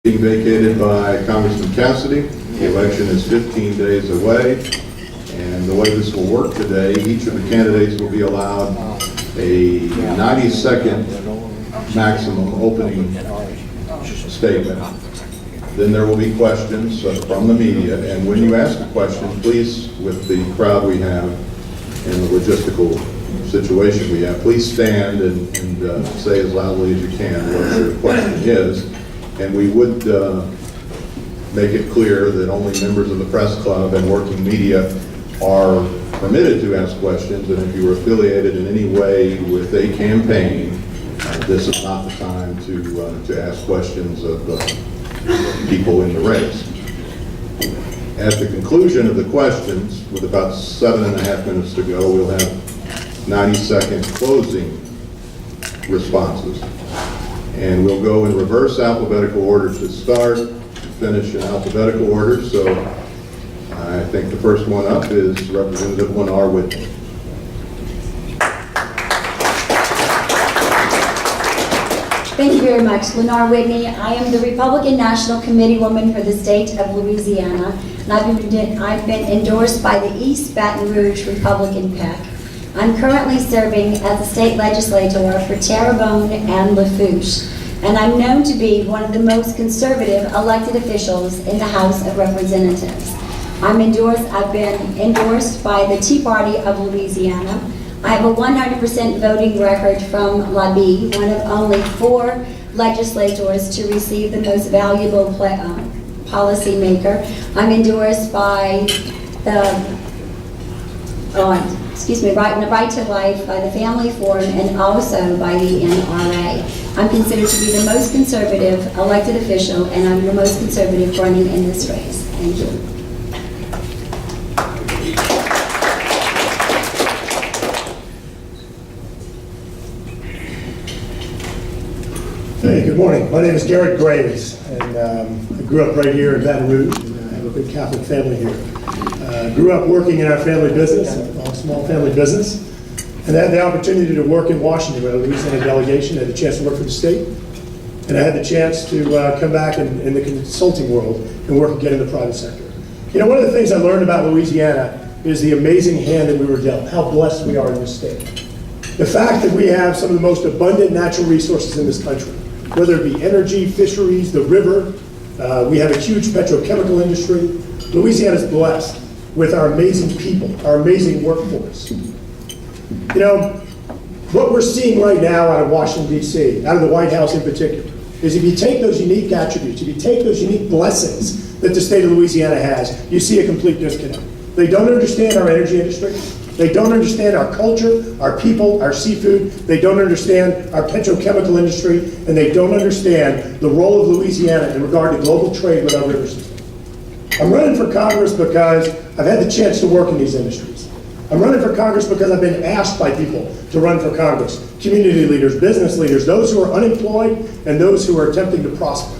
Being vacated by Congressman Cassidy. The election is 15 days away, and the way this will work today, each of the candidates will be allowed a 90-second maximum opening statement. Then there will be questions from the media, and when you ask a question, please, with the crowd we have and the logistical situation we have, please stand and say as loudly as you can what your question is. And we would make it clear that only members of the press club and working media are permitted to ask questions, and if you are affiliated in any way with a campaign, this is not the time to ask questions of people in the race. At the conclusion of the questions, with about 7.5 minutes to go, we'll have 90-second closing responses. And we'll go in reverse alphabetical order to start, finish in alphabetical order. So I think the first one up is Representative Lenore Whitney. Thank you very much. Lenore Whitney. I am the Republican National Committee woman for the state of Louisiana, and I've been endorsed by the East Baton Rouge Republican PAC. I'm currently serving as a state legislator for Terrebonne and Lafourche, and I'm known to be one of the most conservative elected officials in the House of Representatives. I've been endorsed by the Tea Party of Louisiana. I have a 100% voting record from La Bee, one of only 4 legislators to receive the most valuable policy maker. I'm endorsed by the Right to Life, by the Family Forum, and also by the NRA. I'm considered to be the most conservative elected official, and I'm the most conservative running in this race. Thank you. Hey, good morning. My name is Garrett Graves, and I grew up right here in Baton Rouge, and I have a big Catholic family here. Grew up working in our family business, a small family business, and I had the opportunity to work in Washington with a Louisiana delegation. I had the chance to work for the state, and I had the chance to come back in the consulting world and work again in the private sector. You know, one of the things I learned about Louisiana is the amazing hand that we were dealt, how blessed we are in this state. The fact that we have some of the most abundant natural resources in this country, whether it be energy, fisheries, the river, we have a huge petrochemical industry. Louisiana is blessed with our amazing people, our amazing workforce. You know, what we're seeing right now out of Washington, D.C., out of the White House in particular, is if you take those unique attributes, if you take those unique blessings that the state of Louisiana has, you see a complete disconnect. They don't understand our energy industry. They don't understand our culture, our people, our seafood. They don't understand our petrochemical industry, and they don't understand the role of Louisiana in regard to global trade with our river system. I'm running for Congress because I've had the chance to work in these industries. I'm running for Congress because I've been asked by people to run for Congress. Community leaders, business leaders, those who are unemployed and those who are attempting to prosper.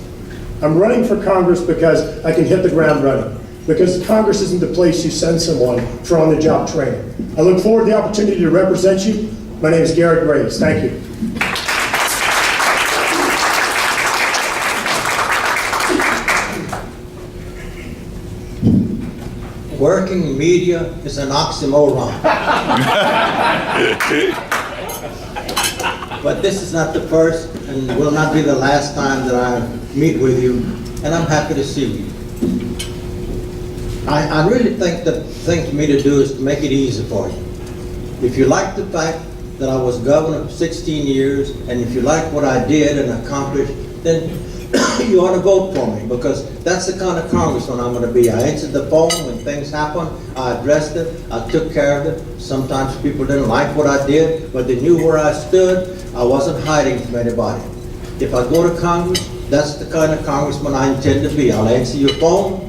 I'm running for Congress because I can hit the ground running. Because Congress isn't the place you send someone for on-the-job training. I look forward to the opportunity to represent you. My name is Garrett Graves. Thank you. Working media is an oxymoron. But this is not the first and will not be the last time that I meet with you, and I'm happy to see you. I really think the thing for me to do is to make it easy for you. If you like the fact that I was governor for 16 years, and if you like what I did and accomplished, then you ought to vote for me, because that's the kind of congressman I'm going to be. I answered the phone when things happened. I addressed it. I took care of it. Sometimes people didn't like what I did, but they knew where I stood. I wasn't hiding from anybody. If I go to Congress, that's the kind of congressman I intend to be. I'll answer your phone.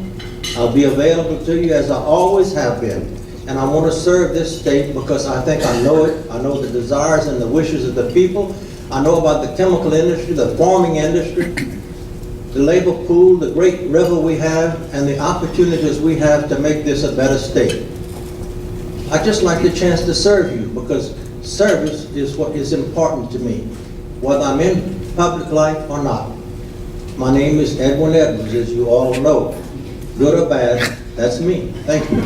I'll be available to you as I always have been. And I want to serve this state because I think I know it. I know the desires and the wishes of the people. I know about the chemical industry, the farming industry, the labor pool, the great river we have, and the opportunities we have to make this a better state. I just like the chance to serve you, because service is what is important to me, whether I'm in public life or not. My name is Edwin Edwards, as you all know. Good or bad, that's me. Thank you.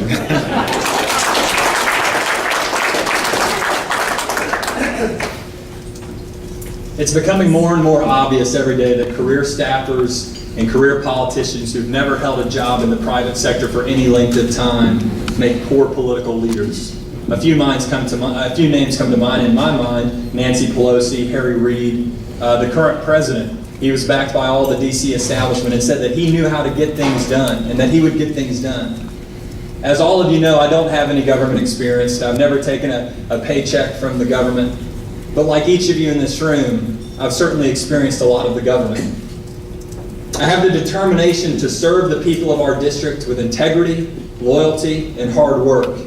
It's becoming more and more obvious every day that career staffers and career politicians who've never held a job in the private sector for any length of time make poor political leaders. A few names come to mind in my mind: Nancy Pelosi, Harry Reid, the current president. He was backed by all the DC establishment and said that he knew how to get things done and that he would get things done. As all of you know, I don't have any government experience. I've never taken a paycheck from the government. But like each of you in this room, I've certainly experienced a lot of the government. I have the determination to serve the people of our district with integrity, loyalty, and hard work.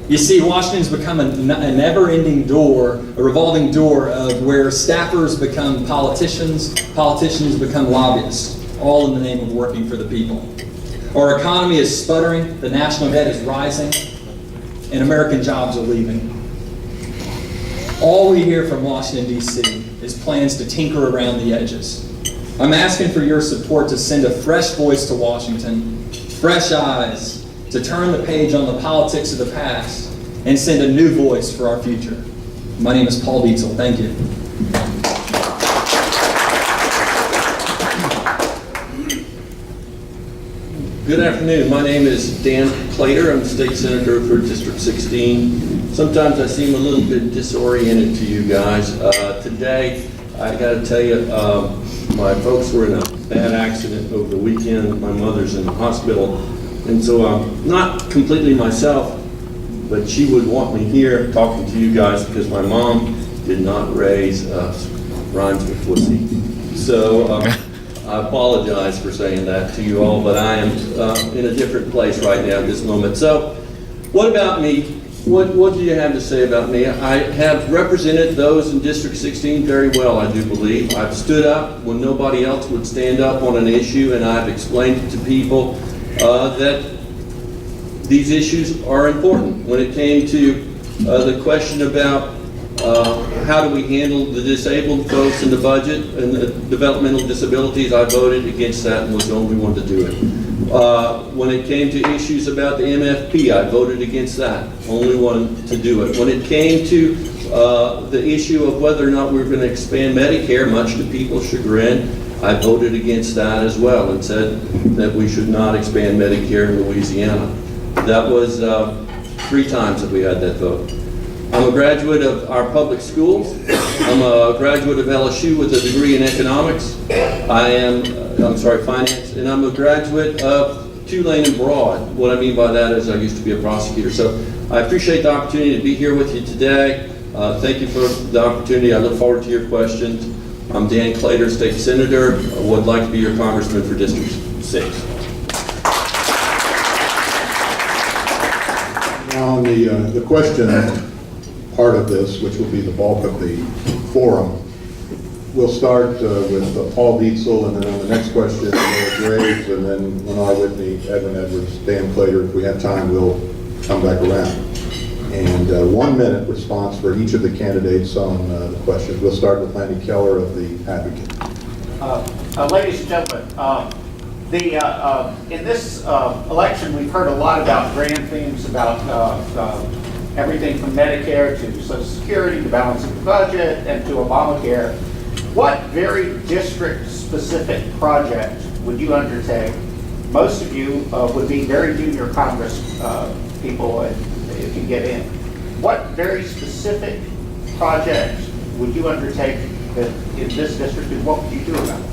You see, Washington's become a never-ending door, a revolving door of where staffers become politicians, politicians become lobbyists, all in the name of working for the people. Our economy is sputtering, the national debt is rising, and American jobs are leaving. All we hear from Washington, D.C. is plans to tinker around the edges. I'm asking for your support to send a fresh voice to Washington, fresh eyes, to turn the page on the politics of the past and send a new voice for our future. My name is Paul Dietzel. Thank you. Good afternoon. My name is Dan Plater. I'm State Senator for District 16. Sometimes I seem a little bit disoriented to you guys. Today, I got to tell you, my folks were in a bad accident over the weekend. My mother's in the hospital. And so I'm not completely myself, but she would want me here talking to you guys because my mom did not raise rhymes with pussy. So I apologize for saying that to you all, but I am in a different place right now at this moment. So what about me? What do you have to say about me? I have represented those in District 16 very well, I do believe. I've stood up when nobody else would stand up on an issue, and I've explained it to people that these issues are important. When it came to the question about how do we handle the disabled folks in the budget and the developmental disabilities, I voted against that and was the only one to do it. When it came to issues about the MFP, I voted against that, only one to do it. When it came to the issue of whether or not we were going to expand Medicare, much to people's chagrin, I voted against that as well and said that we should not expand Medicare in Louisiana. That was 3 times that we had that vote. I'm a graduate of our public schools. I'm a graduate of LSU with a degree in economics. Finance, and I'm a graduate of Tulane and Broad. What I mean by that is I used to be a prosecutor. So I appreciate the opportunity to be here with you today. Thank you for the opportunity. I look forward to your questions. I'm Dan Clater, State Senator. I would like to be your Congressman for District 6. Now, on the question part of this, which will be the bulk of the forum, we'll start with Paul Dietzel, and then on the next question, Laura Graves, and then Lenore Whitney, Edwin Edwards, Dan Clater. If we have time, we'll come back around. And 1 minute response for each of the candidates on the questions. We'll start with Lanny Keller of the Advocate. Ladies and gentlemen, in this election, we've heard a lot about grand themes about everything from Medicare to Social Security to balancing the budget and to Obamacare. What very district-specific project would you undertake? Most of you would be very junior Congress people if you get in. What very specific project would you undertake in this district, and what would you do about it?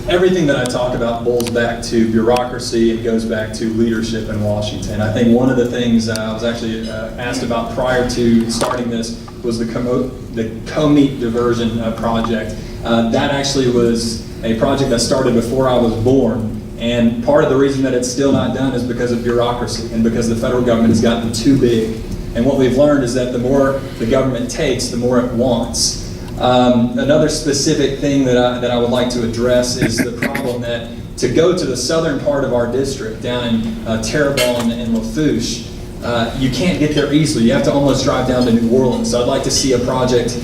Everything that I talk about boils back to bureaucracy and goes back to leadership in Washington. I think one of the things I was actually asked about prior to starting this was the co-meat diversion project. That actually was a project that started before I was born. And part of the reason that it's still not done is because of bureaucracy and because the federal government has gotten too big. And what we've learned is that the more the government takes, the more it wants. Another specific thing that I would like to address is the problem that to go to the southern part of our district, down in Terrebonne and Lafourche, you can't get there easily. You have to almost drive down to New Orleans. So I'd like to see a project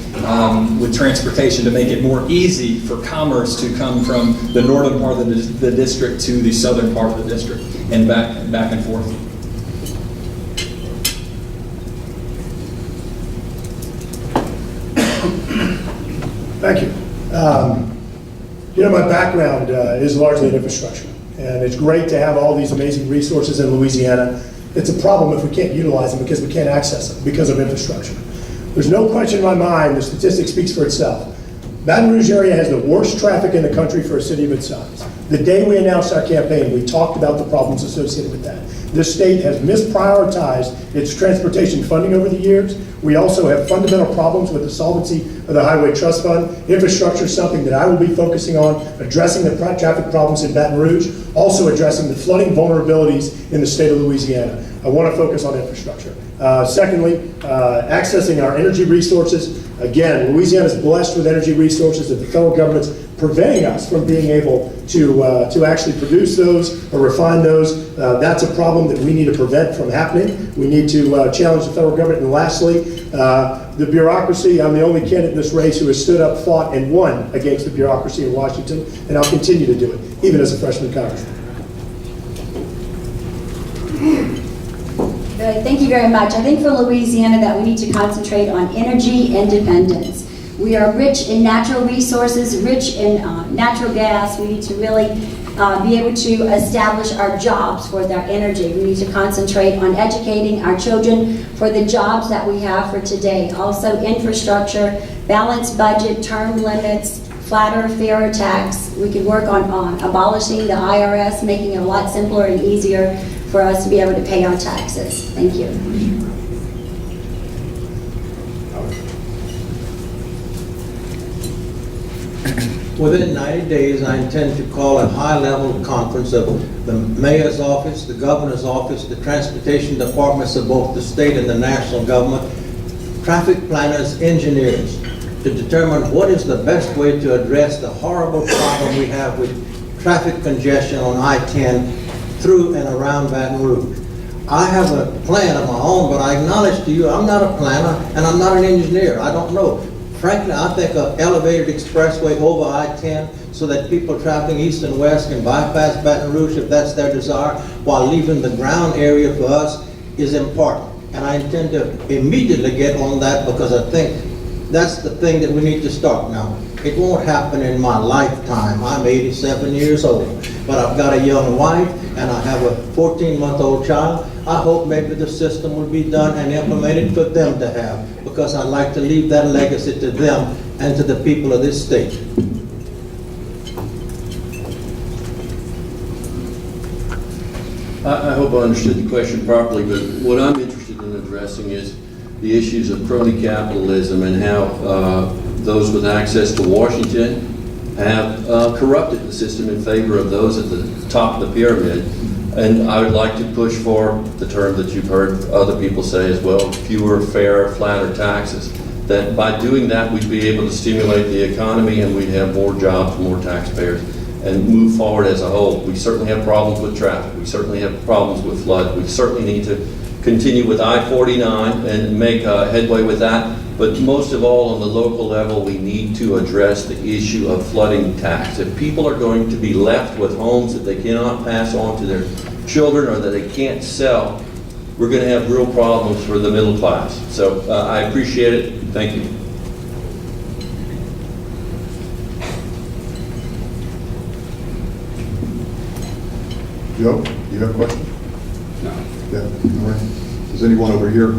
with transportation to make it more easy for commerce to come from the northern part of the district to the southern part of the district and back and forth. Thank you. My background is largely in infrastructure, and it's great to have all these amazing resources in Louisiana. It's a problem if we can't utilize them because we can't access them because of infrastructure. There's no question in my mind, the statistic speaks for itself. Baton Rouge area has the worst traffic in the country for a city of its size. The day we announced our campaign, we talked about the problems associated with that. This state has misprioritized its transportation funding over the years. We also have fundamental problems with the solvency of the Highway Trust Fund. Infrastructure is something that I will be focusing on, addressing the traffic problems in Baton Rouge, also addressing the flooding vulnerabilities in the state of Louisiana. I want to focus on infrastructure. Secondly, accessing our energy resources. Again, Louisiana is blessed with energy resources that the federal government's preventing us from being able to actually produce those or refine those. That's a problem that we need to prevent from happening. We need to challenge the federal government. And lastly, the bureaucracy. I'm the only candidate in this race who has stood up, fought, and won against the bureaucracy in Washington, and I'll continue to do it, even as a freshman congressman. Good, thank you very much. I think for Louisiana that we need to concentrate on energy independence. We are rich in natural resources, rich in natural gas. We need to really be able to establish our jobs for their energy. We need to concentrate on educating our children for the jobs that we have for today. Also infrastructure, balanced budget, term limits, flatter, fairer tax. We could work on abolishing the IRS, making it a lot simpler and easier for us to be able to pay our taxes. Thank you. Within 90 days, I intend to call a high-level conference of the mayor's office, the governor's office, the transportation departments of both the state and the national government, traffic planners, engineers, to determine what is the best way to address the horrible problem we have with traffic congestion on I-10 through and around Baton Rouge. I have a plan of my own, but I acknowledge to you, I'm not a planner and I'm not an engineer. I don't know. Frankly, I think an elevated expressway over I-10 so that people traveling east and west can bypass Baton Rouge if that's their desire, while leaving the ground area for us is important. And I intend to immediately get on that because I think that's the thing that we need to start now. It won't happen in my lifetime. I'm 87 years old, but I've got a young wife and I have a 14-month-old child. I hope maybe the system will be done and implemented for them to have, because I'd like to leave that legacy to them and to the people of this state. I hope I understood the question properly, but what I'm interested in addressing is the issues of crony capitalism and how those with access to Washington have corrupted the system in favor of those at the top of the pyramid. And I would like to push for the term that you've heard other people say as well, fewer, fairer, flatter taxes. That by doing that, we'd be able to stimulate the economy and we'd have more jobs, more taxpayers, and move forward as a whole. We certainly have problems with traffic. We certainly have problems with flood. We certainly need to continue with I-49 and make headway with that. But most of all, on the local level, we need to address the issue of flooding tax. If people are going to be left with homes that they cannot pass on to their children or that they can't sell, we're going to have real problems for the middle class. So I appreciate it. Thank you. Joe, you have a question? No. Yeah, all right. Is anyone over here?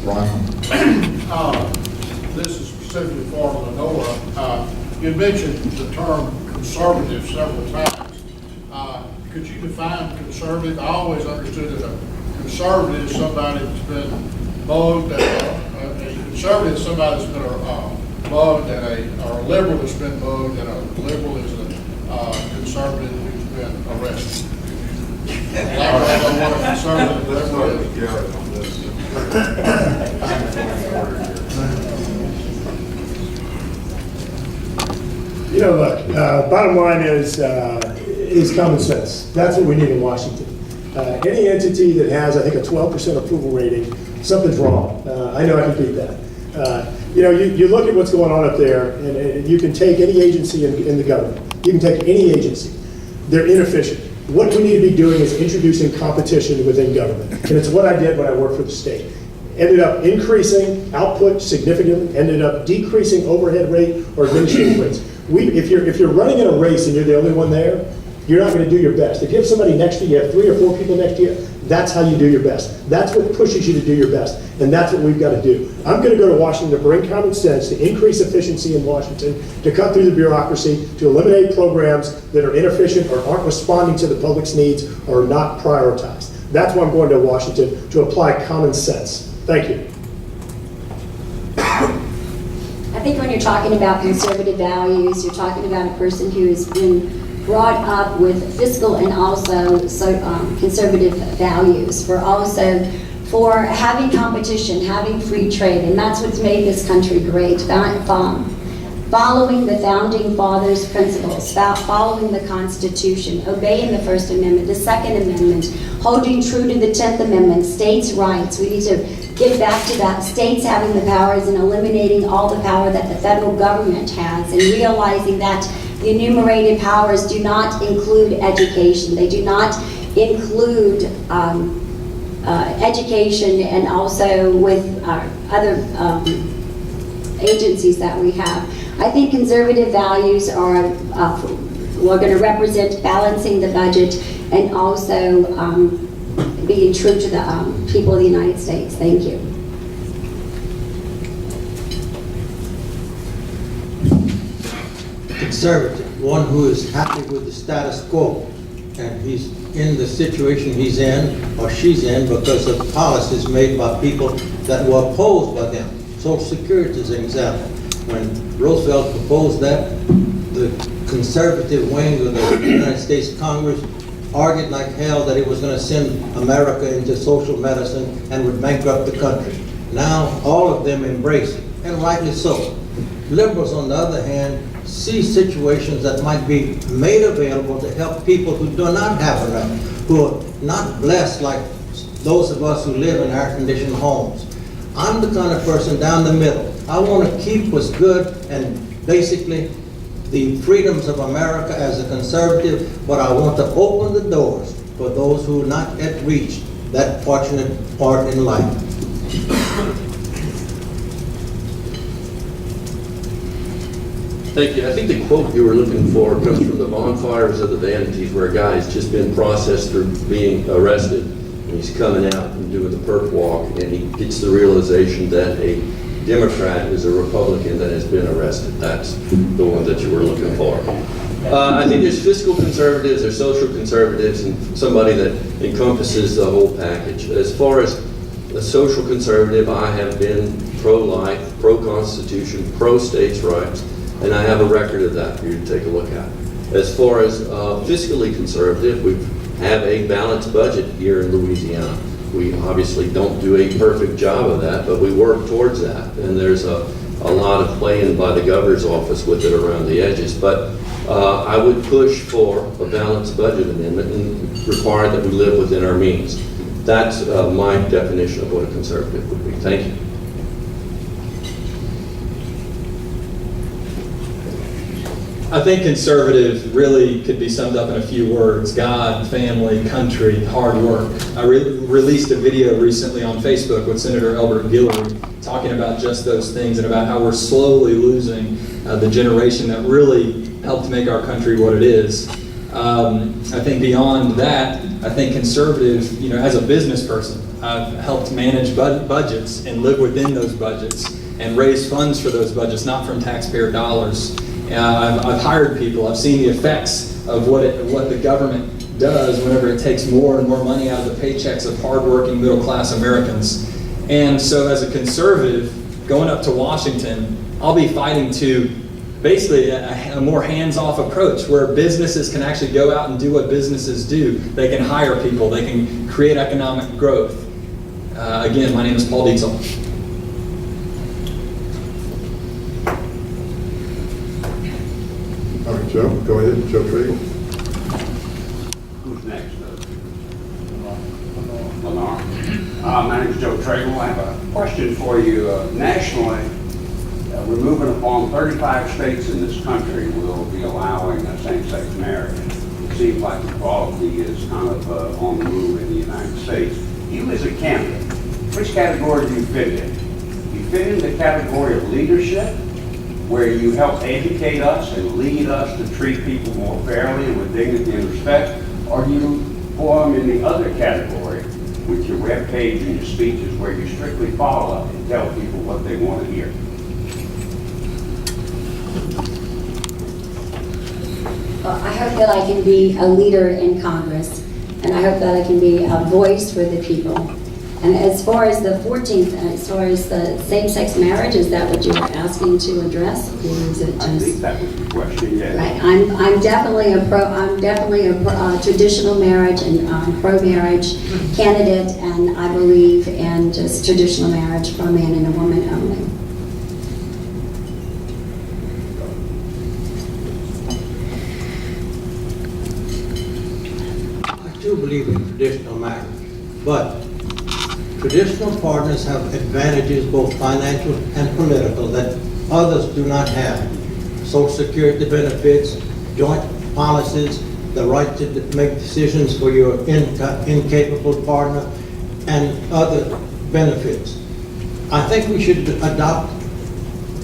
Ron? This is specifically for Lenore. You mentioned the term conservative several times. Could you define conservative? I always understood that a conservative is somebody that's been mugged, a conservative is somebody that's been mugged, or a liberal that's been mugged, and a liberal is a conservative who's been arrested. Elaborate on what a conservative and liberal is. Look, bottom line is common sense. That's what we need in Washington. Any entity that has, I think, a 12% approval rating, something's wrong. I know I can beat that. You look at what's going on up there, and you can take any agency in the government. You can take any agency. They're inefficient. What we need to be doing is introducing competition within government. And it's what I did when I worked for the state. Ended up increasing output significantly, ended up decreasing overhead rate or administrative rates. If you're running in a race and you're the only one there, you're not going to do your best. If you have somebody next to you, you have 3 or 4 people next to you, that's how you do your best. That's what pushes you to do your best. And that's what we've got to do. I'm going to go to Washington to bring common sense, to increase efficiency in Washington, to cut through the bureaucracy, to eliminate programs that are inefficient or aren't responding to the public's needs or are not prioritized. That's why I'm going to Washington, to apply common sense. Thank you. I think when you're talking about conservative values, you're talking about a person who has been brought up with fiscal and also conservative values. We're also for having competition, having free trade, and that's what's made this country great. Following the Founding Fathers' principles, following the Constitution, obeying the First Amendment, the Second Amendment, holding true to the 10th Amendment, states' rights. We need to get back to that. States having the powers and eliminating all the power that the federal government has, and realizing that the enumerated powers do not include education. They do not include education, and also with other agencies that we have. I think conservative values are going to represent balancing the budget and also being true to the people of the United States. Thank you. Conservative, one who is happy with the status quo, and he's in the situation he's in or she's in because of policies made by people that were opposed by them. Social Security is an example. When Roosevelt proposed that, the conservative wing of the United States Congress argued like hell that it was going to send America into social medicine and would bankrupt the country. Now all of them embrace it, and rightly so. Liberals, on the other hand, see situations that might be made available to help people who do not have enough, who are not blessed like those of us who live in air-conditioned homes. I'm the kind of person down the middle. I want to keep what's good and basically the freedoms of America as a conservative, but I want to open the doors for those who have not yet reached that fortunate part in life. Thank you. I think the quote you were looking for comes from the Bonfires of the Vanities, where a guy has just been processed for being arrested, and he's coming out and doing the perp walk, and he gets the realization that a Democrat is a Republican that has been arrested. That's the one that you were looking for. I think there's fiscal conservatives, there's social conservatives, and somebody that encompasses the whole package. As far as a social conservative, I have been pro-life, pro-constitution, pro-states' rights, and I have a record of that for you to take a look at. As far as fiscally conservative, we have a balanced budget here in Louisiana. We obviously don't do a perfect job of that, but we work towards that. And there's a lot of playing by the governor's office with it around the edges. But I would push for a balanced budget amendment and require that we live within our means. That's my definition of what a conservative would be. Thank you. I think conservative really could be summed up in a few words: God, family, country, hard work. I released a video recently on Facebook with Senator Elbert Guillory talking about just those things and about how we're slowly losing the generation that really helped make our country what it is. I think beyond that, I think conservative, as a business person, I've helped manage budgets and live within those budgets and raise funds for those budgets, not from taxpayer dollars. I've hired people. I've seen the effects of what the government does whenever it takes more and more money out of the paychecks of hardworking middle-class Americans. And so as a conservative, going up to Washington, I'll be fighting to basically a more hands-off approach where businesses can actually go out and do what businesses do. They can hire people. They can create economic growth. Again, my name is Paul Dietzel. All right, Joe, go ahead, Joe Triggle. Who's next? Lennar. My name is Joe Tragle. I have a question for you. Nationally, we're moving upon 35 states in this country will be allowing same-sex marriage. It seems like equality is kind of on the move in the United States. You as a candidate, which category do you fit in? You fit in the category of leadership, where you help educate us and lead us to treat people more fairly and with dignity and respect, or do you form in the other category with your webpage and your speeches where you strictly follow up and tell people what they want to hear? Well, I hope that I can be a leader in Congress, and I hope that I can be a voice for the people. And as far as the 14th, as far as the same-sex marriage, is that what you were asking to address, or is it just? I think that was the question, yes. Right. I'm definitely a traditional marriage and pro-marriage candidate, and I believe in just traditional marriage for a man and a woman only. I do believe in traditional marriage, but traditional partners have advantages, both financial and political, that others do not have. Social Security benefits, joint policies, the right to make decisions for your incapable partner, and other benefits. I think we should adopt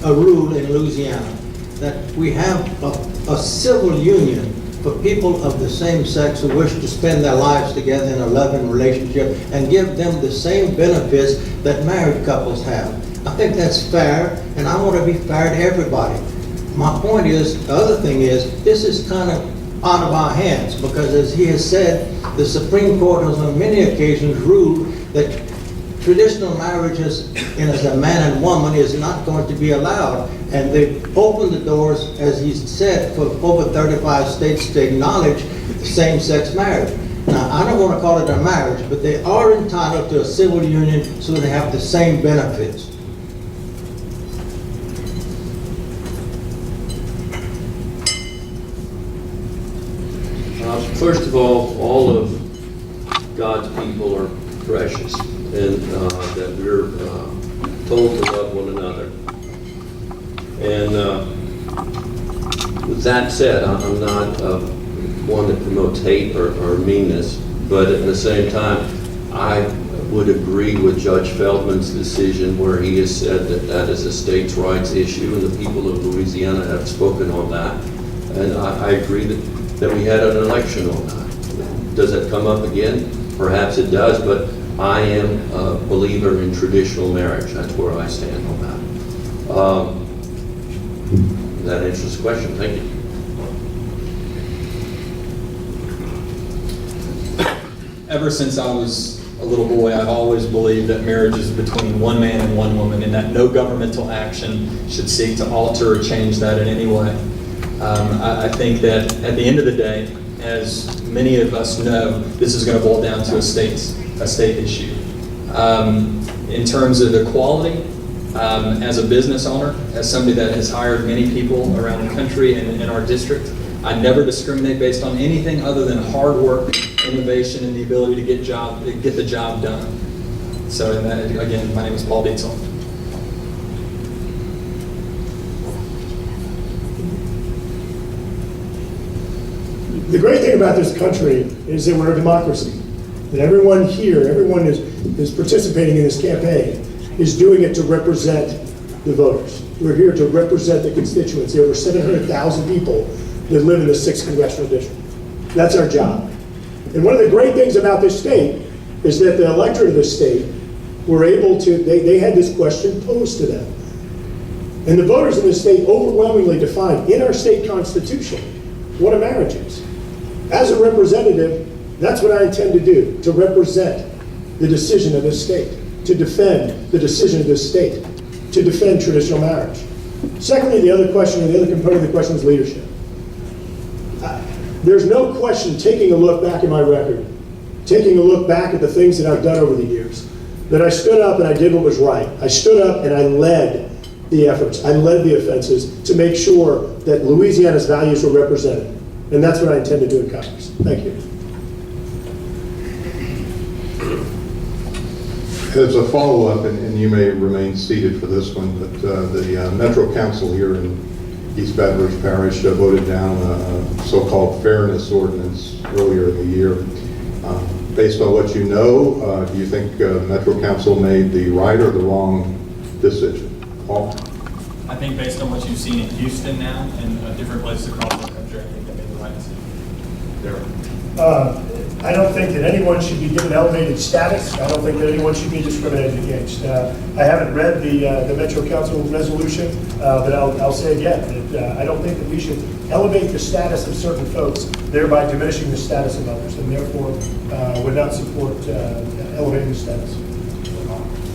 a rule in Louisiana that we have a civil union for people of the same sex who wish to spend their lives together in a loving relationship and give them the same benefits that married couples have. I think that's fair, and I want to be fair to everybody. My point is, the other thing is, this is kind of out of our hands, because as he has said, the Supreme Court has on many occasions ruled that traditional marriages as a man and woman is not going to be allowed. And they've opened the doors, as he said, for over 35 states to acknowledge same-sex marriage. Now, I don't want to call it a marriage, but they are entitled to a civil union so they have the same benefits. First of all of God's people are precious, and that we're told to love one another. And with that said, I'm not one that promotes hate or meanness, but at the same time, I would agree with Judge Feldman's decision where he has said that that is a states' rights issue, and the people of Louisiana have spoken on that. And I agree that we had an election on that. Does it come up again? Perhaps it does, but I am a believer in traditional marriage. That's where I stand on that. That answers the question. Thank you. Ever since I was a little boy, I've always believed that marriage is between one man and one woman, and that no governmental action should seek to alter or change that in any way. I think that at the end of the day, as many of us know, this is going to boil down to a state issue. In terms of equality, as a business owner, as somebody that has hired many people around the country and in our district, I never discriminate based on anything other than hard work, innovation, and the ability to get the job done. So, and that, again, my name is Paul Dietzel. The great thing about this country is that we're a democracy. That everyone here, everyone is participating in this campaign, is doing it to represent the voters. We're here to represent the constituents, the over 700,000 people that live in the 6th Congressional District. That's our job. And one of the great things about this state is that the electorate of this state were able to, they had this question posed to them. And the voters in this state overwhelmingly defined in our state constitution what a marriage is. As a representative, that's what I intend to do, to represent the decision of this state, to defend the decision of this state, to defend traditional marriage. Secondly, the other question, or the other component of the question is leadership. There's no question, taking a look back at my record, taking a look back at the things that I've done over the years, that I stood up and I did what was right. I stood up and I led the efforts, I led the offenses to make sure that Louisiana's values were represented. And that's what I intend to do in Congress. Thank you. As a follow-up, and you may remain seated for this one, but the Metro Council here in East Baton Rouge Parish voted down a so-called fairness ordinance earlier in the year. Based on what you know, do you think Metro Council made the right or the wrong decision? Paul? I think based on what you've seen in Houston now and different places across the country, I think they made the right decision. There. I don't think that anyone should be given elevated status. I don't think that anyone should be discriminated against. I haven't read the Metro Council resolution, but I'll say again that I don't think that we should elevate the status of certain folks, thereby diminishing the status of others, and therefore would not support elevating the status.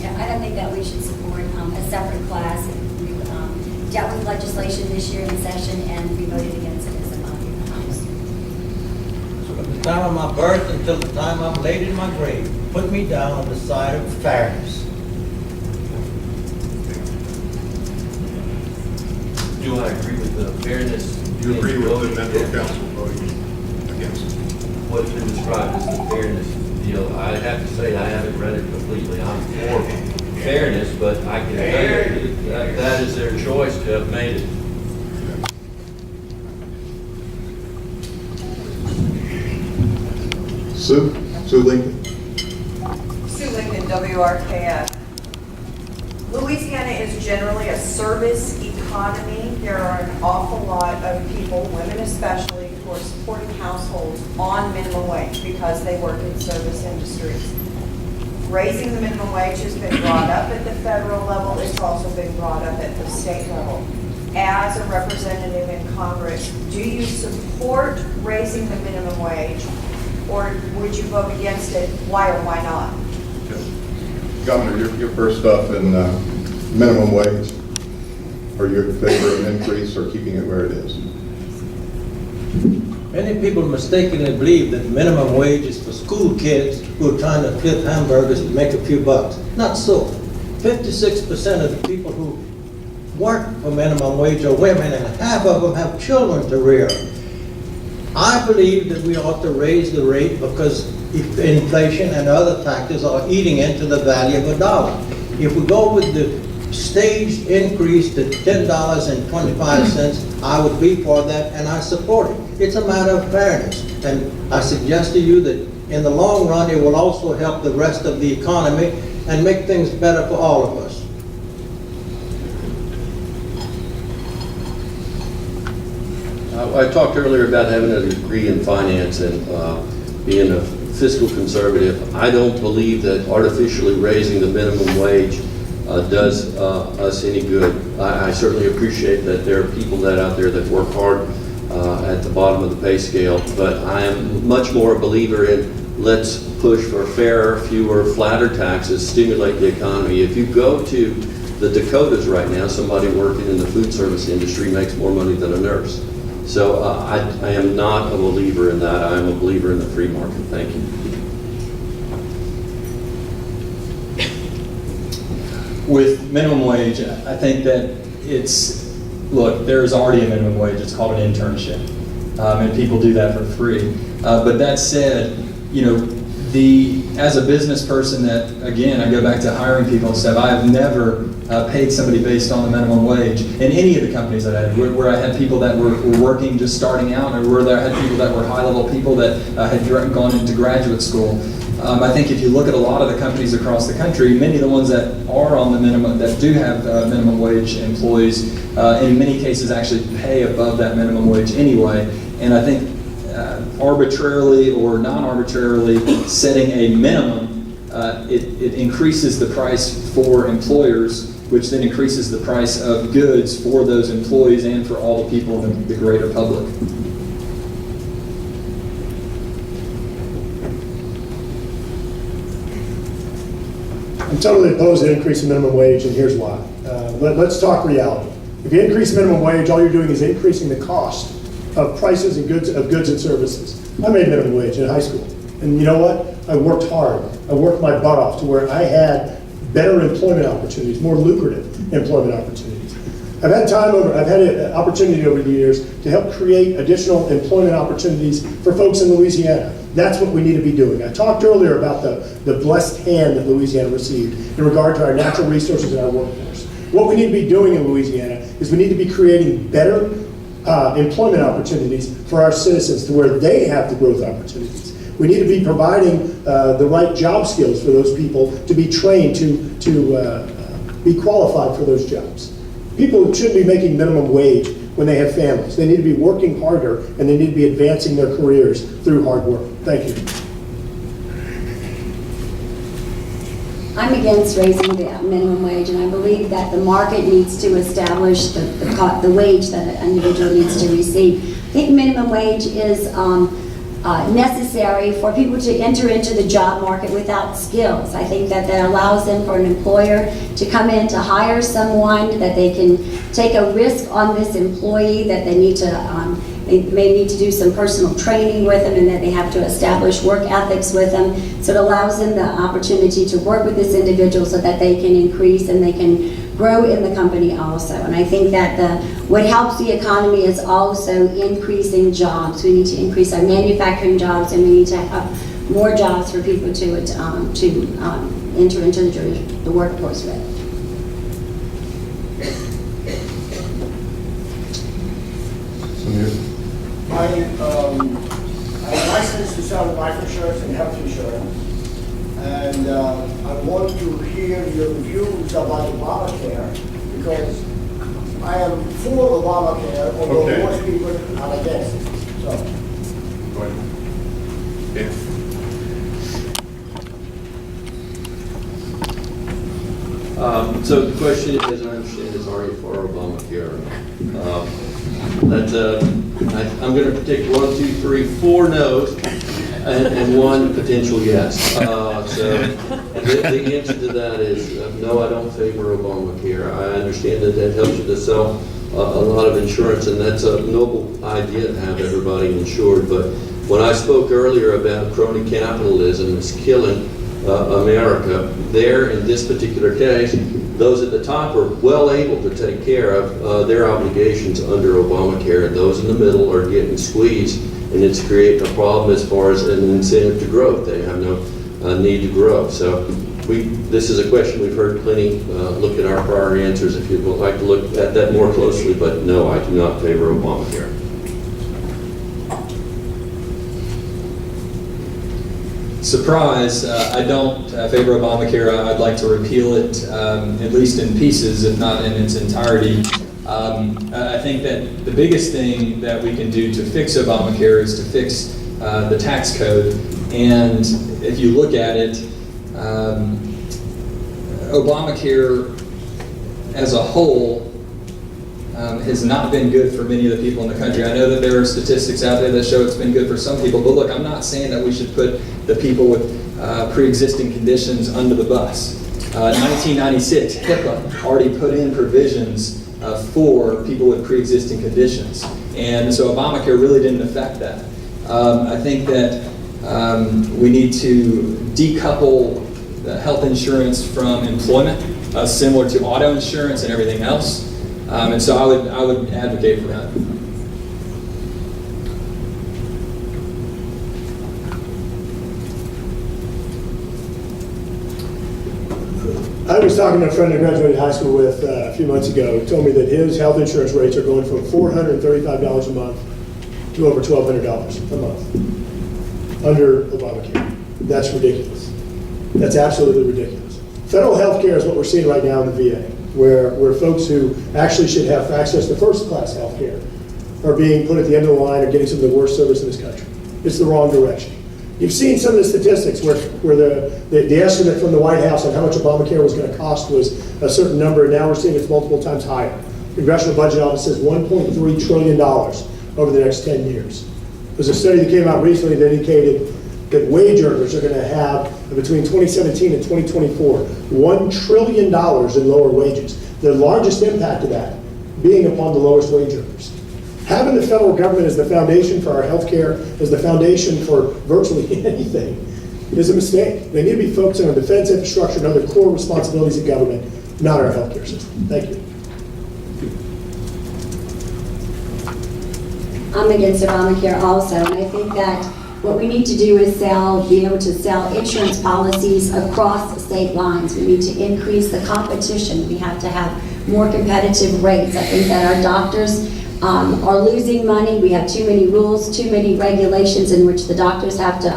Yeah, I don't think that we should support a separate class. We dealt with legislation this year in session, and we voted against it as a body in the House. From the time of my birth until the time I'm laid in my grave, put me down on the side of fairness. Do I agree with the fairness? You agree with the Metro Council voting against it? What's been described as the fairness deal? I have to say I haven't read it completely. I'm for fairness, but I can tell you that is their choice to have made it. Sue Lincoln? Sue Lincoln, WRKF. Louisiana is generally a service economy. There are an awful lot of people, women especially, who are supporting households on minimum wage because they work in service industries. Raising the minimum wage has been brought up at the federal level. It's also been brought up at the state level. As a representative in Congress, do you support raising the minimum wage, or would you vote against it? Why or why not? Governor, you're first up in minimum wage. Are you in favor of an increase or keeping it where it is? Many people mistakenly believe that minimum wage is for school kids who are trying to flip hamburgers to make a few bucks. Not so. 56% of the people who work for minimum wage are women, and half of them have children to rear. I believe that we ought to raise the rate because inflation and other factors are eating into the value of a dollar. If we go with the staged increase to $10.25, I would be for that, and I support it. It's a matter of fairness, and I suggest to you that in the long run, it will also help the rest of the economy and make things better for all of us. I talked earlier about having a degree in finance and being a fiscal conservative. I don't believe that artificially raising the minimum wage does us any good. I certainly appreciate that there are people out there that work hard at the bottom of the pay scale, but I am much more a believer in let's push for fairer, fewer, flatter taxes, stimulate the economy. If you go to the Dakotas right now, somebody working in the food service industry makes more money than a nurse. So I am not a believer in that. I am a believer in the free market. Thank you. With minimum wage, I think that look, there is already a minimum wage. It's called an internship, and people do that for free. But that said, as a business person that, again, I go back to hiring people and stuff, I have never paid somebody based on the minimum wage in any of the companies that I had, where I had people that were working, just starting out, or where I had people that were high-level people that had gone into graduate school. I think if you look at a lot of the companies across the country, many of the ones that are on the minimum, that do have minimum wage employees, in many cases actually pay above that minimum wage anyway. And I think arbitrarily or non-arbitrarily setting a minimum, it increases the price for employers, which then increases the price of goods for those employees and for all the people in the greater public. I'm totally opposed to increasing minimum wage, and here's why. Let's talk reality. If you increase minimum wage, all you're doing is increasing the cost of prices and goods and services. I made minimum wage in high school, and you know what? I worked hard. I worked my butt off to where I had better employment opportunities, more lucrative employment opportunities. I've had an opportunity over the years to help create additional employment opportunities for folks in Louisiana. That's what we need to be doing. I talked earlier about the blessed hand that Louisiana received in regard to our natural resources and our workforce. What we need to be doing in Louisiana is we need to be creating better employment opportunities for our citizens to where they have the growth opportunities. We need to be providing the right job skills for those people to be trained to be qualified for those jobs. People shouldn't be making minimum wage when they have families. They need to be working harder, and they need to be advancing their careers through hard work. Thank you. I'm against raising the minimum wage, and I believe that the market needs to establish the wage that an individual needs to receive. I think minimum wage is necessary for people to enter into the job market without skills. I think that allows them for an employer to come in to hire someone, that they can take a risk on this employee, that they need to they may need to do some personal training with them, and that they have to establish work ethics with them. So it allows them the opportunity to work with this individual so that they can increase and they can grow in the company also. And I think that what helps the economy is also increasing jobs. We need to increase our manufacturing jobs, and we need to have more jobs for people to enter into the workforce with. I'm licensed to sell life insurance and health insurance, and I want to hear your views about Obamacare, because I am for Obamacare, although Okay. most people are against it. So. Go ahead. Yeah. So the question, as I understand, is are you for Obamacare? I'm going to predict 1, 2, 3, 4 no's and 1 potential yes. So the answer to that is no, I don't favor Obamacare. I understand that helps you to sell a lot of insurance, and that's a noble idea to have everybody insured. But when I spoke earlier about crony capitalism is killing America, there in this particular case, those at the top are well able to take care of their obligations under Obamacare, and those in the middle are getting squeezed, and it's creating a problem as far as an incentive to growth. They have no need to grow. So this is a question we've heard plenty. Look at our prior answers if you would like to look at that more closely, but no, I do not favor Obamacare. Surprise, I don't favor Obamacare. I'd like to repeal it, at least in pieces, if not in its entirety. I think that the biggest thing that we can do to fix Obamacare is to fix the tax code. And if you look at it, Obamacare as a whole has not been good for many of the people in the country. I know that there are statistics out there that show it's been good for some people, but look, I'm not saying that we should put the people with pre-existing conditions under the bus. 1996, HIPAA already put in provisions for people with pre-existing conditions, and so Obamacare really didn't affect that. I think that we need to decouple the health insurance from employment, similar to auto insurance and everything else. And so I would advocate for that. I was talking to a friend I graduated high school with a few months ago. He told me that his health insurance rates are going from $435 a month to over $1,200 a month under Obamacare. That's ridiculous. That's absolutely ridiculous. Federal health care is what we're seeing right now in the VA, where folks who actually should have access to first-class health care are being put at the end of the line or getting some of the worst service in this country. It's the wrong direction. You've seen some of the statistics where the estimate from the White House on how much Obamacare was going to cost was a certain number, and now we're seeing it's multiple times higher. The Congressional Budget Office says $1.3 trillion over the next 10 years. There's a study that came out recently that indicated that wage earners are going to have, between 2017 and 2024, $1 trillion in lower wages. The largest impact of that being upon the lowest wage earners. Having the federal government as the foundation for our health care, as the foundation for virtually anything, is a mistake. They need to be focusing on defense infrastructure and other core responsibilities of government, not our health care system. Thank you. I'm against Obamacare also, and I think that What we need to do is be able to sell insurance policies across state lines. We need to increase the competition. We have to have more competitive rates. I think that our doctors are losing money. We have too many rules, too many regulations in which the doctors have to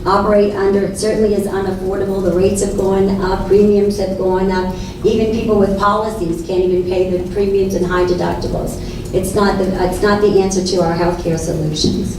operate under. It certainly is unaffordable. The rates have gone up, premiums have gone up. Even people with policies can't even pay the premiums and high deductibles. It's not the answer to our healthcare solutions.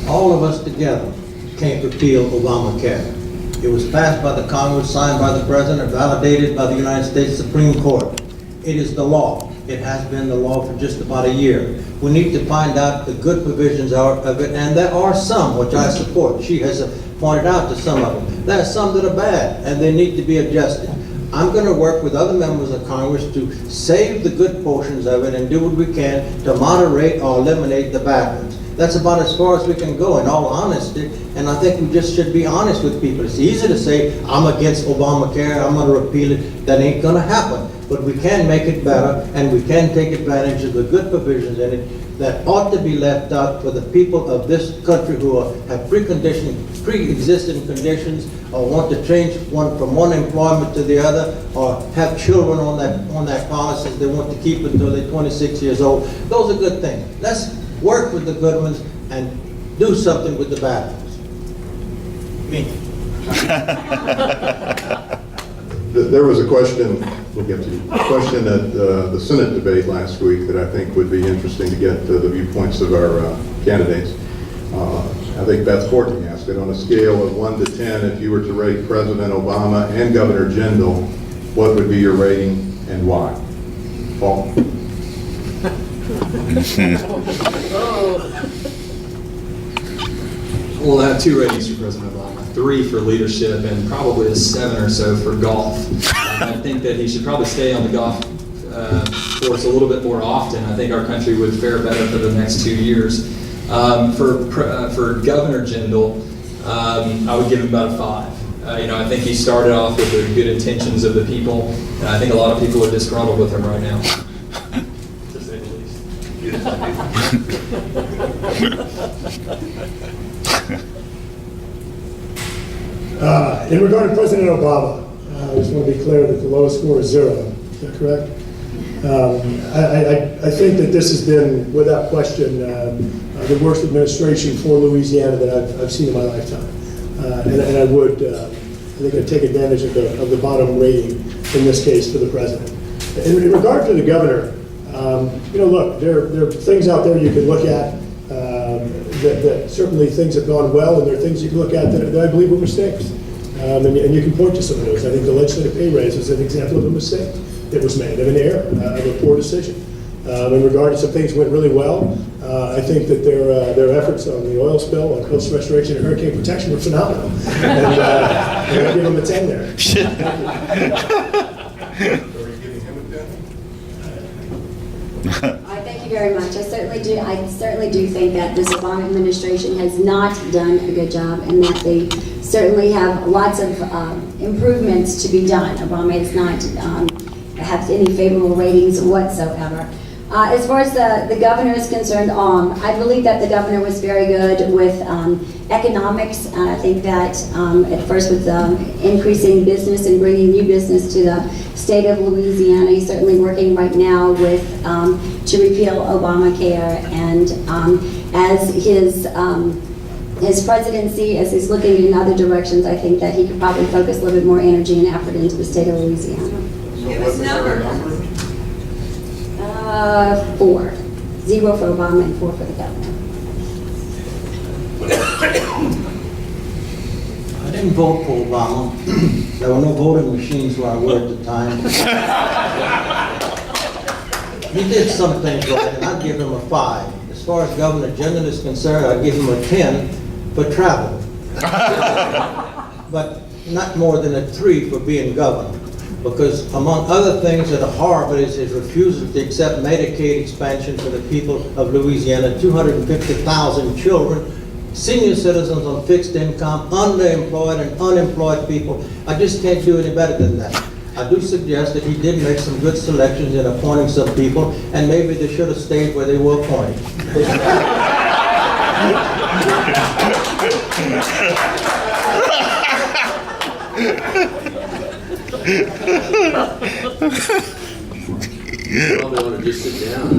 All of us together can't repeal Obamacare. It was passed by the Congress, signed by the President, and validated by the United States Supreme Court. It is the law. It has been the law for just about a year. We need to find out the good provisions of it, and there are some which I support. She has pointed out to some of them. There are some that are bad, and they need to be adjusted. I'm going to work with other members of Congress to save the good portions of it and do what we can to moderate or eliminate the bad ones. That's about as far as we can go, in all honesty, and I think we just should be honest with people. It's easy to say, I'm against Obamacare, I'm going to repeal it. That ain't going to happen. But we can make it better, and we can take advantage of the good provisions in it that ought to be left out for the people of this country who have pre-existing conditions, or want to change from one employment to the other, or have children on that policy they want to keep until they're 26 years old. Those are good things. Let's work with the good ones and do something with the bad ones. Me. There was a question, we'll get to you, a question at the Senate debate last week that I think would be interesting to get the viewpoints of our candidates. I think Beth Courtney asked it, on a scale of 1 to 10, if you were to rate President Obama and Governor Jindal, what would be your rating and why? Paul? We'll have 2 ratings for President Obama, 3 for leadership, and probably a 7 or so for golf. I think that he should probably stay on the golf course a little bit more often. I think our country would fare better for the next 2 years. For Governor Jindal, I would give him about a 5. I think he started off with the good intentions of the people, and I think a lot of people are disgruntled with him right now, to say the least. In regard to President Obama, I just want to be clear that the lowest score is 0. Is that correct? I think that this has been, without question, the worst administration for Louisiana that I've seen in my lifetime. And I would, I think I'd take advantage of the bottom rating in this case for the president. In regard to the governor, look, there are things out there you can look at that certainly things have gone well, and there are things you can look at that I believe were mistakes. And you can point to some of those. I think the legislative pay raise is an example of a mistake that was made, of an error, of a poor decision. In regard to some things went really well, I think that their efforts on the oil spill, on coastal restoration, and hurricane protection were phenomenal. And I give them a 10 there. I thank you very much. I certainly do think that this Obama administration has not done a good job, and that they certainly have lots of improvements to be done. Obama has not have any favorable ratings whatsoever. As far as the governor is concerned, I believe that the governor was very good with economics. I think that at first with increasing business and bringing new business to the state of Louisiana, he's certainly working right now with to repeal Obamacare, and as his presidency, as he's looking in other directions, I think that he could probably focus a little bit more energy and effort into the state of Louisiana. Give us numbers. 4. 0 for Obama and 4 for the governor. I didn't vote for Obama. There were no voting machines where I were at the time. He did some things right, and I'd give him a 5. As far as Governor Jindal is concerned, I'd give him a 10 for travel. But not more than a 3 for being governor. Because among other things that are horrible is his refusal to accept Medicaid expansion for the people of Louisiana, 250,000 children, senior citizens on fixed income, underemployed and unemployed people. I just can't do any better than that. I do suggest that he did make some good selections in appointing some people, and maybe they should have stayed where they were appointed. Probably ought to just sit down.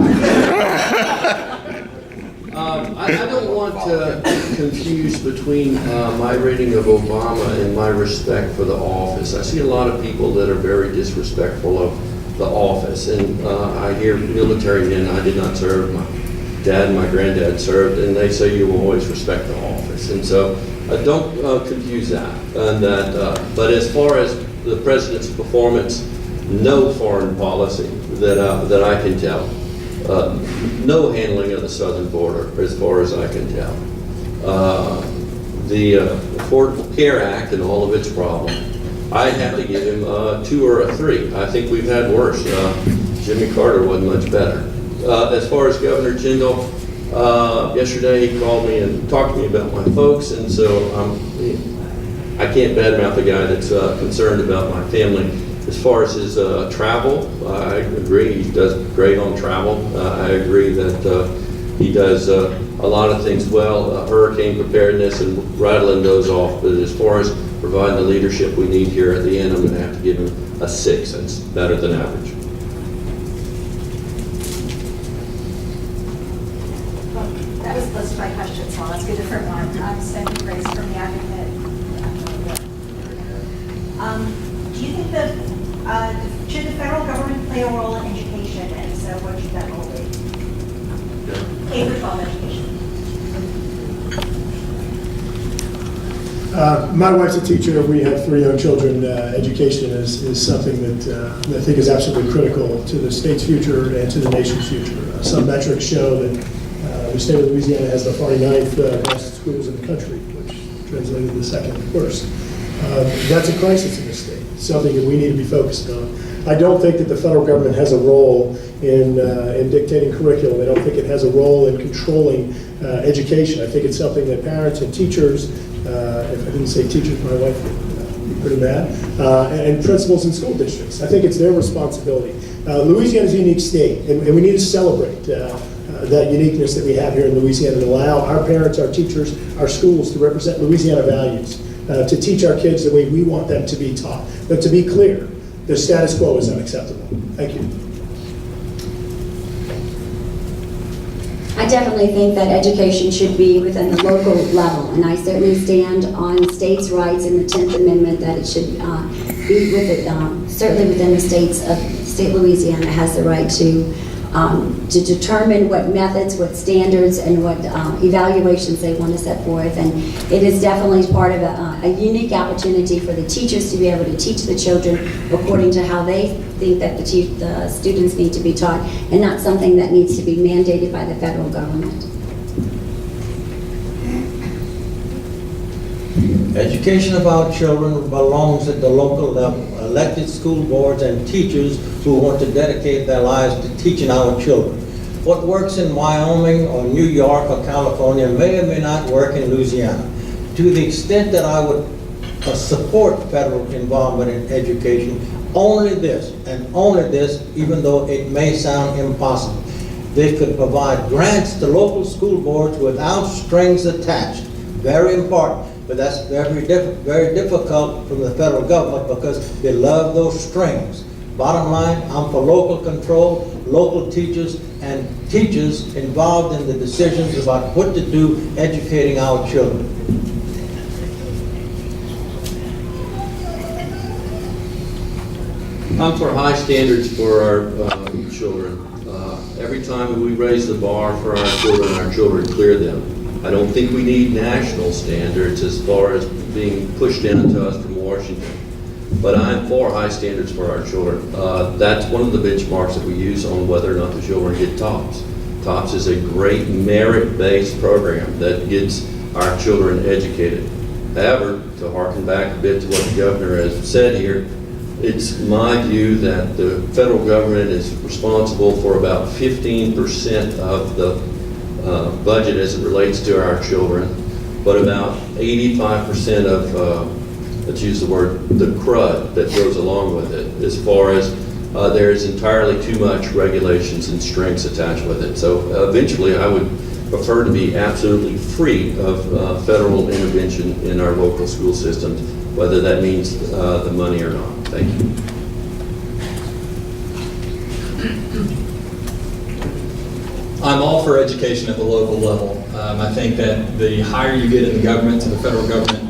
I don't want to confuse between my rating of Obama and my respect for the office. I see a lot of people that are very disrespectful of the office, and I hear military men. I did not serve. My dad and my granddad served, and they say you will always respect the office. And so don't confuse that. And that, but as far as the president's performance, no foreign policy that I can tell. No handling of the southern border, as far as I can tell. The Affordable Care Act and all of its problems, I'd have to give him a 2 or a 3. I think we've had worse. Jimmy Carter wasn't much better. As far as Governor Jindal, yesterday he called me and talked to me about my folks, and so I can't badmouth a guy that's concerned about my family. As far as his travel, I agree he does great on travel. I agree that he does a lot of things well, hurricane preparedness and rattling those off. But as far as providing the leadership we need here at the end, I'm going to have to give him a 6. That's better than average. Well, that was close to my question, so I'll ask a different one. I'm Stephanie Grace from the Advocate. Do you think that should the federal government play a role in education, and so what should that role be? K-12 education. My wife's a teacher. We have 3 young children. Education is something that I think is absolutely critical to the state's future and to the nation's future. Some metrics show that the state of Louisiana has the 49th best schools in the country, which translated to the 2nd worst. That's a crisis in the state, something that we need to be focused on. I don't think that the federal government has a role in dictating curriculum. I don't think it has a role in controlling education. I think it's something that parents and teachers, if I didn't say teachers, my wife would be pretty mad, and principals in school districts. I think it's their responsibility. Louisiana is a unique state, and we need to celebrate that uniqueness that we have here in Louisiana and allow our parents, our teachers, our schools to represent Louisiana values. To teach our kids the way we want them to be taught. But to be clear, the status quo is unacceptable. Thank you. I definitely think that education should be within the local level, and I certainly stand on states' rights in the 10th Amendment that it should be with it, certainly within the states of state Louisiana has the right to determine what methods, what standards, and what evaluations they want to set forth. And it is definitely part of a unique opportunity for the teachers to be able to teach the children according to how they think that the students need to be taught, and not something that needs to be mandated by the federal government. Education of our children belongs at the local level. Elected school boards and teachers who want to dedicate their lives to teaching our children. What works in Wyoming or New York or California may or may not work in Louisiana. To the extent that I would support federal involvement in education, only this, and only this, even though it may sound impossible. They could provide grants to local school boards without strings attached. Very important. But that's very difficult from the federal government because they love those strings. Bottom line, I'm for local control, local teachers, and teachers involved in the decisions about what to do educating our children. I'm for high standards for our children. Every time we raise the bar for our children clear them. I don't think we need national standards as far as being pushed down to us from Washington. But I'm for high standards for our children. That's one of the benchmarks that we use on whether or not the children get TOPS. TOPS is a great merit-based program that gets our children educated. However, to harken back a bit to what the governor has said here, it's my view that the federal government is responsible for about 15% of the budget as it relates to our children, but about 85% of let's use the word, the crud that goes along with it, as far as there is entirely too much regulations and strings attached with it. So eventually I would prefer to be absolutely free of federal intervention in our local school systems, whether that means the money or not. Thank you. I'm all for education at the local level. I think that the higher you get in the government, to the federal government,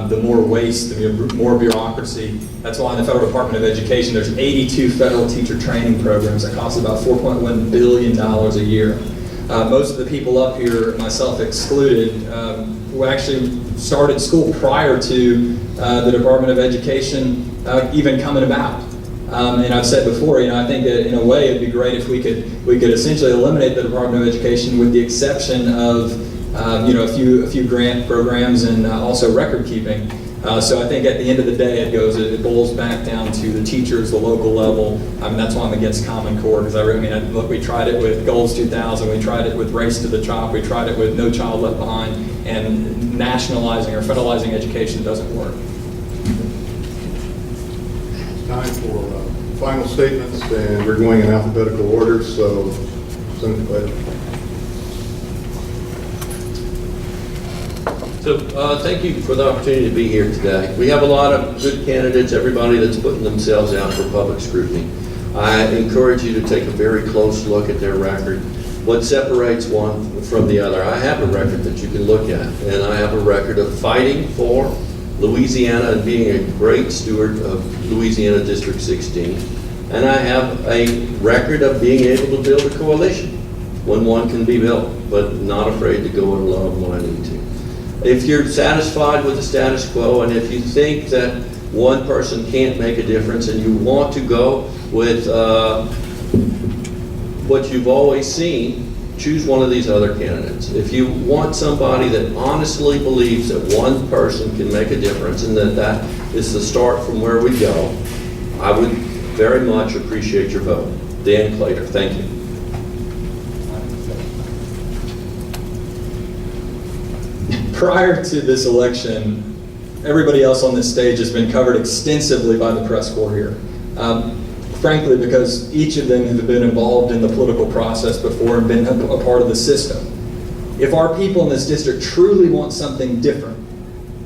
the more waste, the more bureaucracy. That's why in the Federal Department of Education, there's 82 federal teacher training programs that cost about $4.1 billion a year. Most of the people up here, myself excluded, who actually started school prior to the Department of Education even coming about. And I've said before, I think that in a way it'd be great if we could essentially eliminate the Department of Education with the exception of a few grant programs and also record keeping. So I think at the end of the day it boils back down to the teachers, the local level. That's why I'm against Common Core, because look, we tried it with Goals 2000, we tried it with Race to the Top, we tried it with No Child Left Behind, and nationalizing or federalizing education doesn't work. Time for final statements, and we're going in alphabetical order, so Senator Clayton. So thank you for the opportunity to be here today. We have a lot of good candidates, everybody that's putting themselves out for public scrutiny. I encourage you to take a very close look at their record. What separates one from the other? I have a record that you can look at, and I have a record of fighting for Louisiana and being a great steward of Louisiana District 16. And I have a record of being able to build a coalition when one can be built, but not afraid to go alone when I need to. If you're satisfied with the status quo, and if you think that one person can't make a difference and you want to go with what you've always seen, choose one of these other candidates. If you want somebody that honestly believes that one person can make a difference and that is the start from where we go, I would very much appreciate your vote. Dan Claytor, thank you. Prior to this election, everybody else on this stage has been covered extensively by the press corps here. Frankly, because each of them have been involved in the political process before and been a part of the system. If our people in this district truly want something different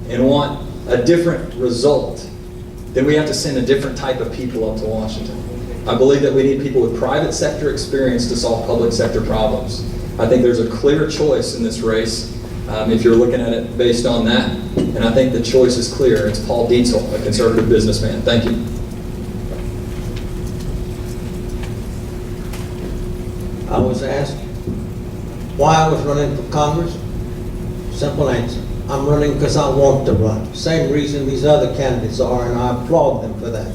and want a different result, then we have to send a different type of people up to Washington. I believe that we need people with private sector experience to solve public sector problems. I think there's a clear choice in this race if you're looking at it based on that, and I think the choice is clear. It's Paul Dietzel, a conservative businessman. Thank you. I was asked why I was running for Congress. Simple answer. I'm running because I want to run. Same reason these other candidates are, and I applaud them for that.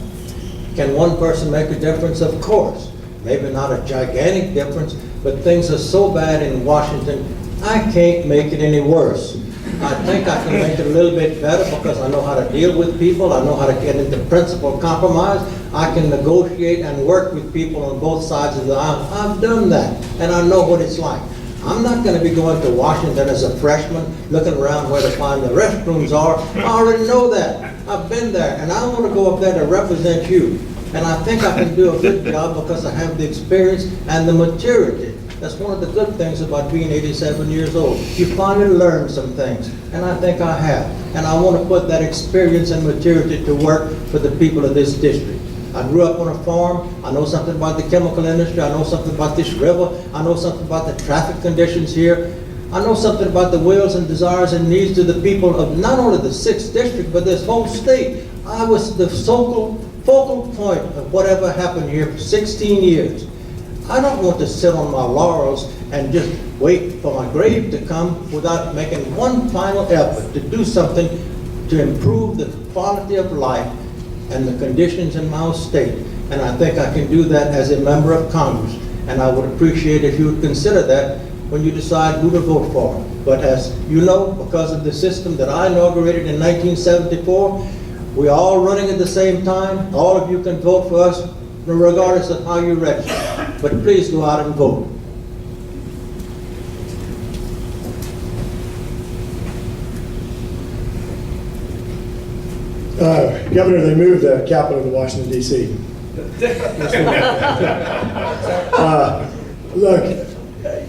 Can one person make a difference? Of course. Maybe not a gigantic difference, but things are so bad in Washington, I can't make it any worse. I think I can make it a little bit better because I know how to deal with people. I know how to get into principled compromise. I can negotiate and work with people on both sides of the aisle. I've done that, and I know what it's like. I'm not going to be going to Washington as a freshman, looking around where to find the restrooms are. I already know that. I've been there, and I want to go up there to represent you. And I think I can do a good job because I have the experience and the maturity. That's one of the good things about being 87 years old. You finally learn some things, and I think I have. And I want to put that experience and maturity to work for the people of this district. I grew up on a farm. I know something about the chemical industry. I know something about this river. I know something about the traffic conditions here. I know something about the wills and desires and needs of the people of not only the 6th District, but this whole state. I was the focal point of whatever happened here for 16 years. I don't want to sit on my laurels and just wait for my grave to come without making one final effort to do something to improve the quality of life and the conditions in my state. And I think I can do that as a member of Congress. And I would appreciate if you would consider that when you decide who to vote for. But as you know, because of the system that I inaugurated in 1974, we're all running at the same time. All of you can vote for us regardless of how you register. But please go out and vote. Governor, they moved the capital to Washington DC. Look,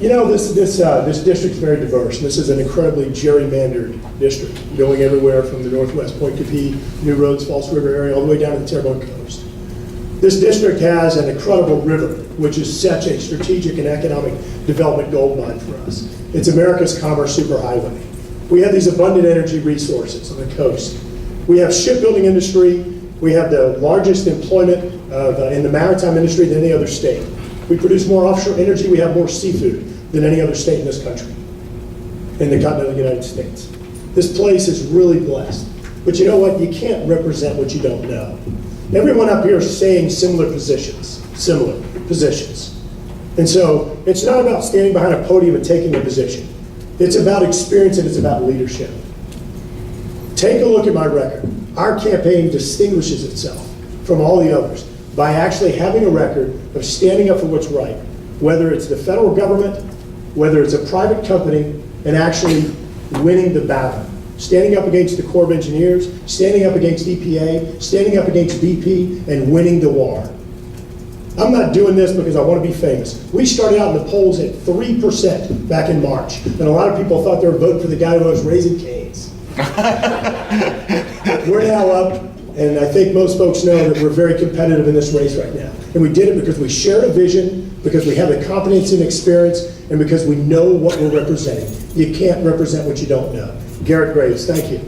you know, this district's very diverse. This is an incredibly gerrymandered district, going everywhere from the northwest Point Capee, New Roads, False River area, all the way down to the Terrebonne coast. This district has an incredible river, which is such a strategic and economic development gold mine for us. It's America's commerce superhighway. We have these abundant energy resources on the coast. We have shipbuilding industry. We have the largest employment in the maritime industry than any other state. We produce more offshore energy. We have more seafood than any other state in this country, in the continental United States. This place is really blessed. But you know what? You can't represent what you don't know. Everyone up here is saying similar positions. And so it's not about standing behind a podium and taking a position. It's about experience and it's about leadership. Take a look at my record. Our campaign distinguishes itself from all the others by actually having a record of standing up for what's right, whether it's the federal government, whether it's a private company, and actually winning the battle. Standing up against the Corps of Engineers, standing up against EPA, standing up against BP, and winning the war. I'm not doing this because I want to be famous. We started out in the polls at 3% back in March, and a lot of people thought they were voting for the guy who was raising canes. We're now up, and I think most folks know that we're very competitive in this race right now. And we did it because we shared a vision, because we have the competence and experience, and because we know what we're representing. You can't represent what you don't know. Garrett Graves, thank you.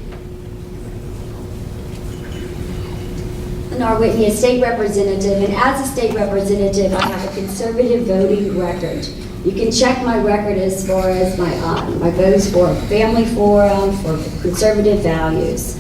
Lenore Whitney, a state representative, and as a state representative, I have a conservative voting record. You can check my record as far as my votes for Family Forum, for conservative values.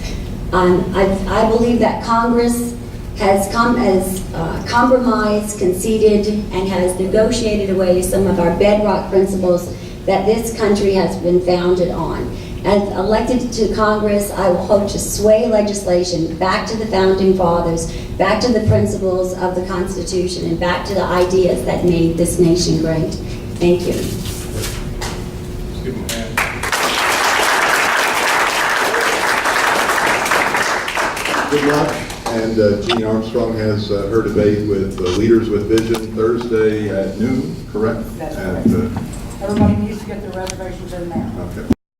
I believe that Congress has compromised, conceded, and has negotiated away some of our bedrock principles that this country has been founded on. As elected to Congress, I will hope to sway legislation back to the founding fathers, back to the principles of the Constitution, and back to the ideas that made this nation great. Thank you. Let's give them a hand. Good luck. And Jean Armstrong has her debate with Leaders with Vision Thursday at noon, correct? That's correct. Everybody needs to get their reservations in now. Okay.